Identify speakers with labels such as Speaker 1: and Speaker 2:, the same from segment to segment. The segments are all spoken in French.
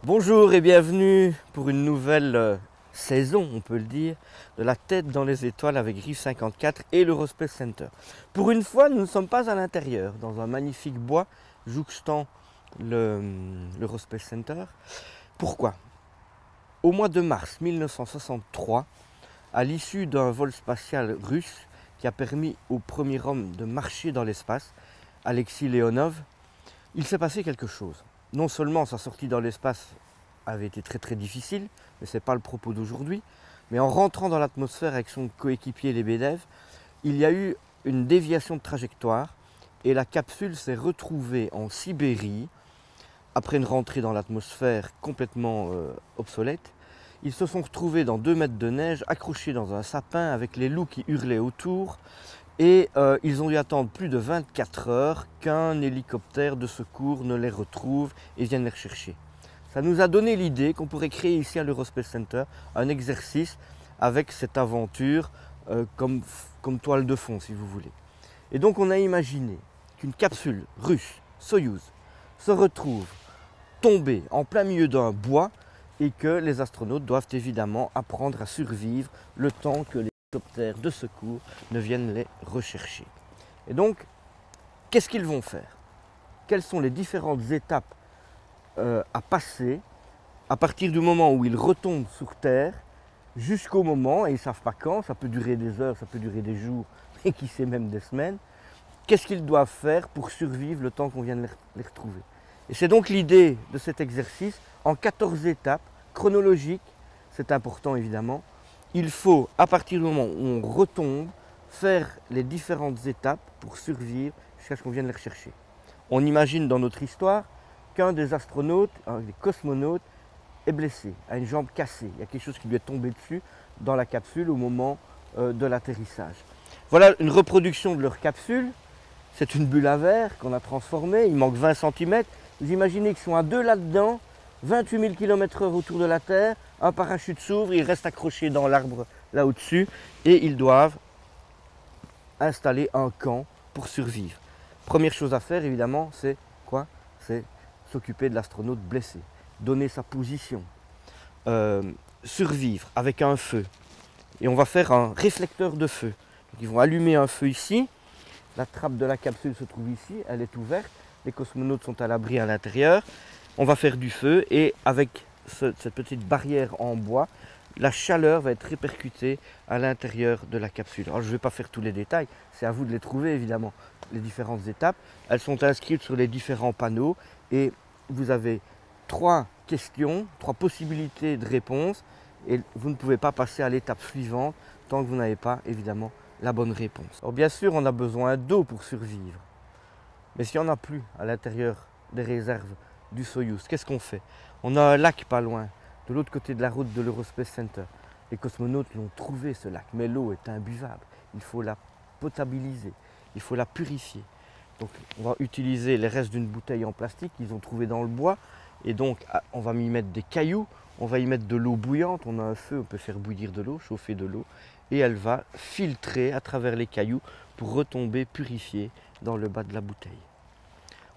Speaker 1: Bonjour et bienvenue pour une nouvelle saison, on peut le dire, de la tête dans les étoiles avec Rive 54 et l'Eurospace Center. Pour une fois, nous ne sommes pas à l'intérieur, dans un magnifique bois jouxtant l'Eurospace Center. Pourquoi? Au mois de mars 1963, à l'issue d'un vol spatial russe qui a permis au premier homme de marcher dans l'espace, Alexis Leonov, il s'est passé quelque chose. Non seulement sa sortie dans l'espace avait été très difficile, mais ce n'est pas le propos d'aujourd'hui, mais en rentrant dans l'atmosphère avec son coéquipier Lebedev, il y a eu une déviation de trajectoire et la capsule s'est retrouvée en Sibérie après une rentrée dans l'atmosphère complètement obsolète. Ils se sont retrouvés dans 2 mètres de neige, accrochés dans un sapin avec les loups qui hurlaient autour. Et ils ont dû attendre plus de 24 heures qu'un hélicoptère de secours ne les retrouve et vienne les rechercher. Ça nous a donné l'idée qu'on pourrait créer ici à l'Eurospace Center un exercice avec cette aventure comme toile de fond, si vous voulez. Et donc on a imaginé qu'une capsule russe, Soyouz, se retrouve tombée en plein milieu d'un bois et que les astronautes doivent évidemment apprendre à survivre le temps que les hélicoptères de secours ne viennent les rechercher. Et donc, qu'est-ce qu'ils vont faire? Quelles sont les différentes étapes à passer à partir du moment où ils retombent sur Terre jusqu'au moment, et ils ne savent pas quand, ça peut durer des heures, ça peut durer des jours, et qui sait même des semaines, qu'est-ce qu'ils doivent faire pour survivre le temps qu'on vienne les retrouver? Et c'est donc l'idée de cet exercice en 14 étapes chronologiques, c'est important évidemment. Il faut, à partir du moment où on retombe, faire les différentes étapes pour survivre jusqu'à ce qu'on vienne les rechercher. On imagine dans notre histoire qu'un des astronautes, un des cosmonautes, est blessé, a une jambe cassée. Il y a quelque chose qui lui est tombé dessus dans la capsule au moment de l'atterrissage. Voilà une reproduction de leur capsule. C'est une bulle à verre qu'on a transformée, il manque 20 cm. Vous imaginez qu'ils sont à deux là-dedans, 28 000 km/h autour de la Terre, un parachute s'ouvre, ils restent accrochés dans l'arbre là au-dessus et ils doivent installer un camp pour survivre. Première chose à faire évidemment, c'est quoi? C'est s'occuper de l'astronaute blessé, donner sa position, survivre avec un feu. Et on va faire un réflecteur de feu. Donc ils vont allumer un feu ici, la trappe de la capsule se trouve ici, elle est ouverte, les cosmonautes sont à l'abri à l'intérieur. On va faire du feu et avec cette petite barrière en bois, la chaleur va être répercutée à l'intérieur de la capsule. Alors je ne vais pas faire tous les détails, c'est à vous de les trouver évidemment, les différentes étapes. Elles sont inscrites sur les différents panneaux et vous avez 3 questions, 3 possibilités de réponse et vous ne pouvez pas passer à l'étape suivante tant que vous n'avez pas évidemment la bonne réponse. Alors bien sûr on a besoin d'eau pour survivre, mais s'il n'y en a plus à l'intérieur des réserves du Soyouz, qu'est-ce qu'on fait? On a un lac pas loin, de l'autre côté de la route de l'Eurospace Center. Les cosmonautes l'ont trouvé ce lac, mais l'eau est imbuvable. Il faut la potabiliser, il faut la purifier. Donc on va utiliser les restes d'une bouteille en plastique qu'ils ont trouvé dans le bois. Et donc on va y mettre des cailloux, on va y mettre de l'eau bouillante, on a un feu, on peut faire bouillir de l'eau, chauffer de l'eau. Et elle va filtrer à travers les cailloux pour retomber purifiée dans le bas de la bouteille.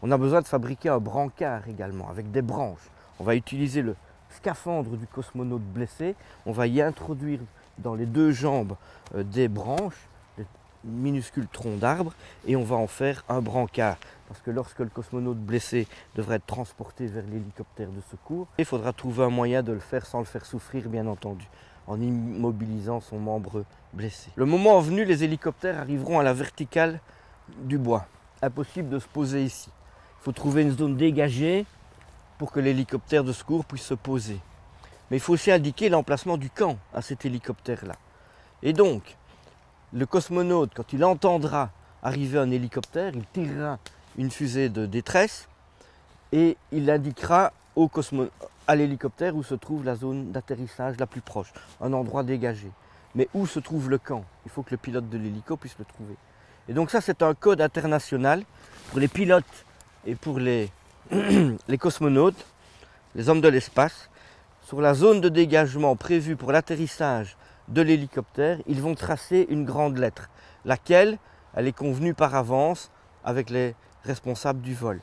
Speaker 1: On a besoin de fabriquer un brancard également, avec des branches. On va utiliser le scaphandre du cosmonaute blessé, on va y introduire dans les 2 jambes des branches, des minuscules troncs d'arbres, et on va en faire un brancard. Parce que lorsque le cosmonaute blessé devra être transporté vers l'hélicoptère de secours, il faudra trouver un moyen de le faire sans le faire souffrir, bien entendu, en immobilisant son membre blessé. Le moment venu, les hélicoptères arriveront à la verticale du bois. Impossible de se poser ici. Il faut trouver une zone dégagée pour que l'hélicoptère de secours puisse se poser. Mais il faut aussi indiquer l'emplacement du camp à cet hélicoptère-là. Et donc, le cosmonaute, quand il entendra arriver un hélicoptère, il tirera une fusée de détresse et il indiquera à l'hélicoptère où se trouve la zone d'atterrissage la plus proche, un endroit dégagé. Mais où se trouve le camp? Il faut que le pilote de l'hélico puisse le trouver. Et donc ça, c'est un code international pour les pilotes et pour les cosmonautes, les hommes de l'espace. Sur la zone de dégagement prévue pour l'atterrissage de l'hélicoptère, ils vont tracer une grande lettre, laquelle elle est convenue par avance avec les responsables du vol.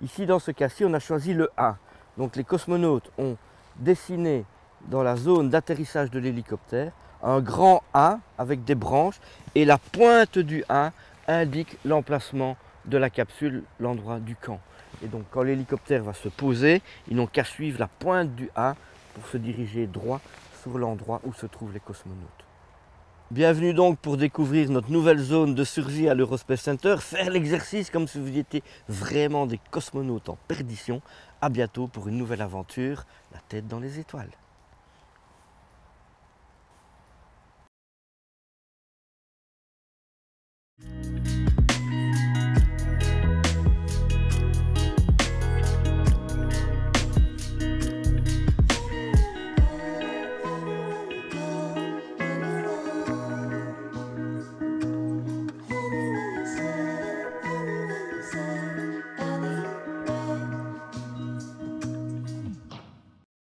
Speaker 1: Ici, dans ce cas-ci, on a choisi le A. Donc les cosmonautes ont dessiné dans la zone d'atterrissage de l'hélicoptère un grand A avec des branches et la pointe du A indique l'emplacement de la capsule, l'endroit du camp. Et donc quand l'hélicoptère va se poser, ils n'ont qu'à suivre la pointe du A pour se diriger droit sur l'endroit où se trouvent les cosmonautes. Bienvenue donc pour découvrir notre nouvelle zone de survie à l'Eurospace Center, faire l'exercice comme si vous étiez vraiment des cosmonautes en perdition. À bientôt pour une nouvelle aventure, la tête dans les étoiles.